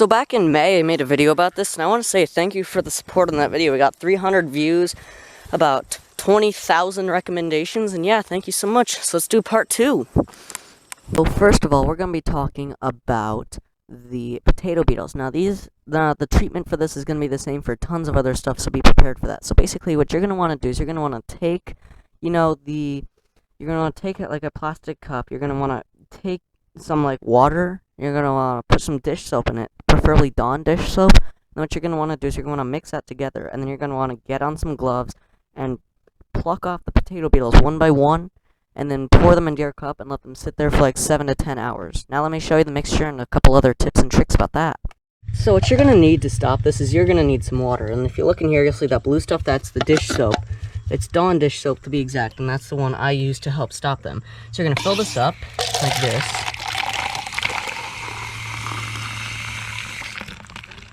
So back in May, I made a video about this, and I want to say thank you for the support on that video. We got 300 views, about 20,000 recommendations, and yeah, thank you so much. So let's do part 2. Well, first of all, we're going to be talking about the potato beetles. Now, the treatment for this is going to be the same for tons of other stuff, so be prepared for that. So basically, what you're going to want to do is you're going to want to take, you're going to want to take it like a plastic cup. You're going to want to take some like water. You're going to want to put some dish soap in it, preferably Dawn dish soap. And what you're going to want to do is you're going to want to mix that together, and then you're going to want to get on some gloves and pluck off the potato beetles one by one, and then pour them into your cup and let them sit there for like 7 to 10 hours. Now let me show you the mixture and a couple other tips and tricks about that. So what you're going to need to stop this is you're going to need some water. And if you look in here, you'll see that blue stuff, that's the dish soap. It's Dawn dish soap to be exact, and that's the one I use to help stop them. So you're going to fill this up like this.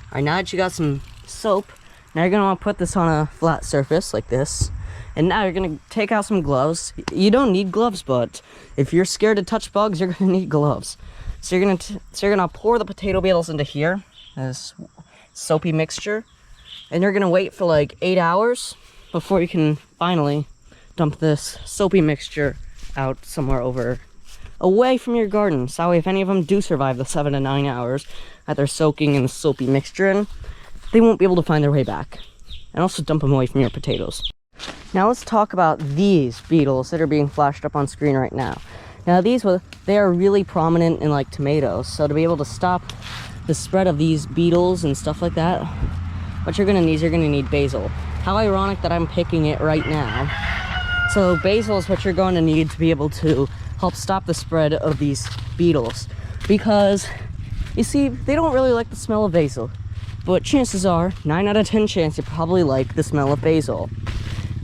Alright, now that you got some soap, now you're going to want to put this on a flat surface like this. And now you're going to take out some gloves. You don't need gloves, but if you're scared to touch bugs, you're going to need gloves. So you're going to pour the potato beetles into here, this soapy mixture. And you're going to wait for like 8 hours before you can finally dump this soapy mixture out somewhere away from your garden. So that way, if any of them do survive the 7 to 9 hours that they're soaking in the soapy mixture in, they won't be able to find their way back. And also dump them away from your potatoes. Now let's talk about these beetles that are being flashed up on screen right now. Now they are really prominent in like tomatoes. So to be able to stop the spread of these beetles and stuff like that, what you're going to need basil. How ironic that I'm picking it right now. So basil is what you're going to need to be able to help stop the spread of these beetles. Because, you see, they don't really like the smell of basil. But chances are, 9 out of 10 chance you probably like the smell of basil.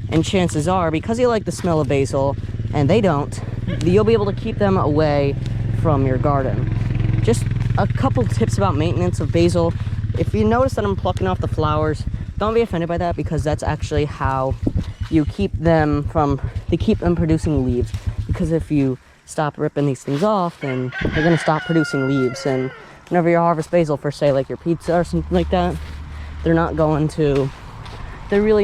And chances are, because you like the smell of basil, and they don't, you'll be able to keep them away from your garden. Just a couple tips about maintenance of basil. If you notice that I'm plucking off the flowers, don't be offended by that, because that's actually how you keep them producing leaves. Because if you stop ripping these things off, then they're going to stop producing leaves. And whenever you harvest basil for, say, like your pizza or something like that, they're really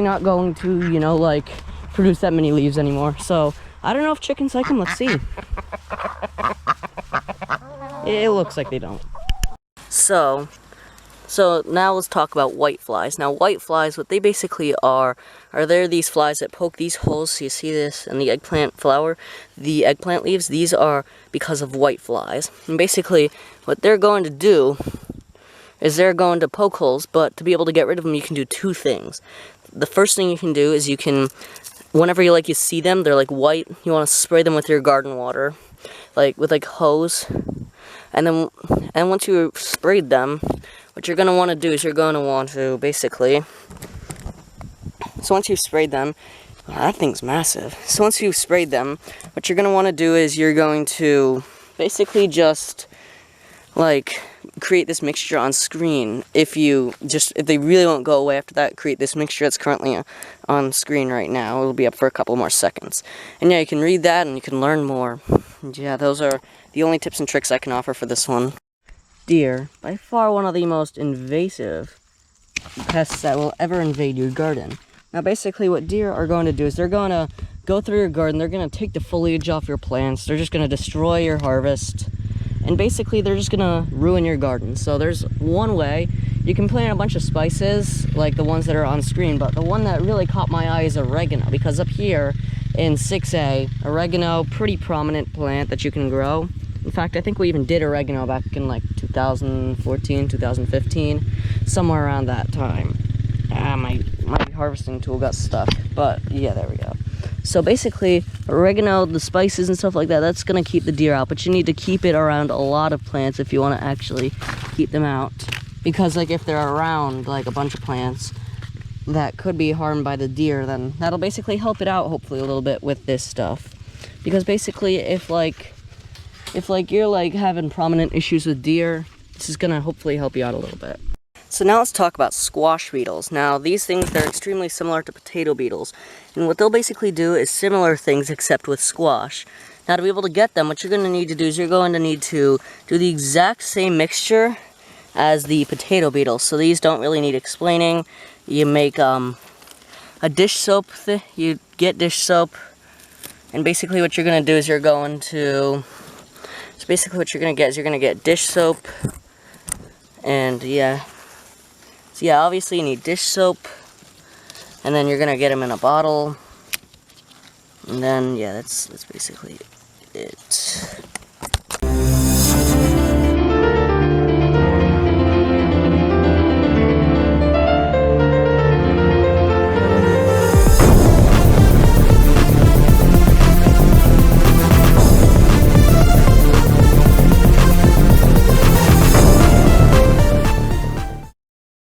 not going to, you know, like, produce that many leaves anymore. So, I don't know if chickens like them. Let's see. It looks like they don't. So now let's talk about white flies. Now, white flies, what they basically are they're these flies that poke these holes. So you see this in the eggplant flower, the eggplant leaves. These are because of white flies. And basically, what they're going to do is they're going to poke holes, but to be able to get rid of them, you can do 2 things. The first thing you can do is whenever you see them, they're like white, you want to spray them with your garden water, with hose. And once you sprayed them, what you're going to want to do is you're going to want to basically, so once you've sprayed them, that thing's massive. So once you've sprayed them, what you're going to want to do is you're going to basically just create this mixture on screen. If they really won't go away after that, create this mixture that's currently on screen right now. It'll be up for a couple more seconds. And yeah, you can read that and you can learn more. And yeah, those are the only tips and tricks I can offer for this one. Deer, by far one of the most invasive pests that will ever invade your garden. Now basically what deer are going to do is they're going to go through your garden, they're going to take the foliage off your plants, they're just going to destroy your harvest. And basically, they're just going to ruin your garden. So there's one way. You can plant a bunch of spices, like the ones that are on screen, but the one that really caught my eye is oregano, because up here in 6A, oregano, pretty prominent plant that you can grow. In fact, I think we even did oregano back in like 2014, 2015, somewhere around that time. My harvesting tool got stuck, but yeah, there we go. So basically, oregano, the spices and stuff like that, that's going to keep the deer out. But you need to keep it around a lot of plants if you want to actually keep them out. Because if they're around a bunch of plants that could be harmed by the deer, then that'll basically help it out hopefully a little bit with this stuff. Because basically, if you're having prominent issues with deer, this is going to hopefully help you out a little bit. So now let's talk about squash beetles. Now these things, they're extremely similar to potato beetles. And what they'll basically do is similar things except with squash. Now to be able to get them, what you're going to need to do is you're going to need to do the exact same mixture as the potato beetles. So these don't really need explaining. You make a dish soap. You get dish soap, and basically what you're gonna do is you're going to. So basically what you're gonna get is you're gonna get dish soap, and yeah. So yeah, obviously you need dish soap, and then you're gonna get them in a bottle, and then yeah, that's basically it.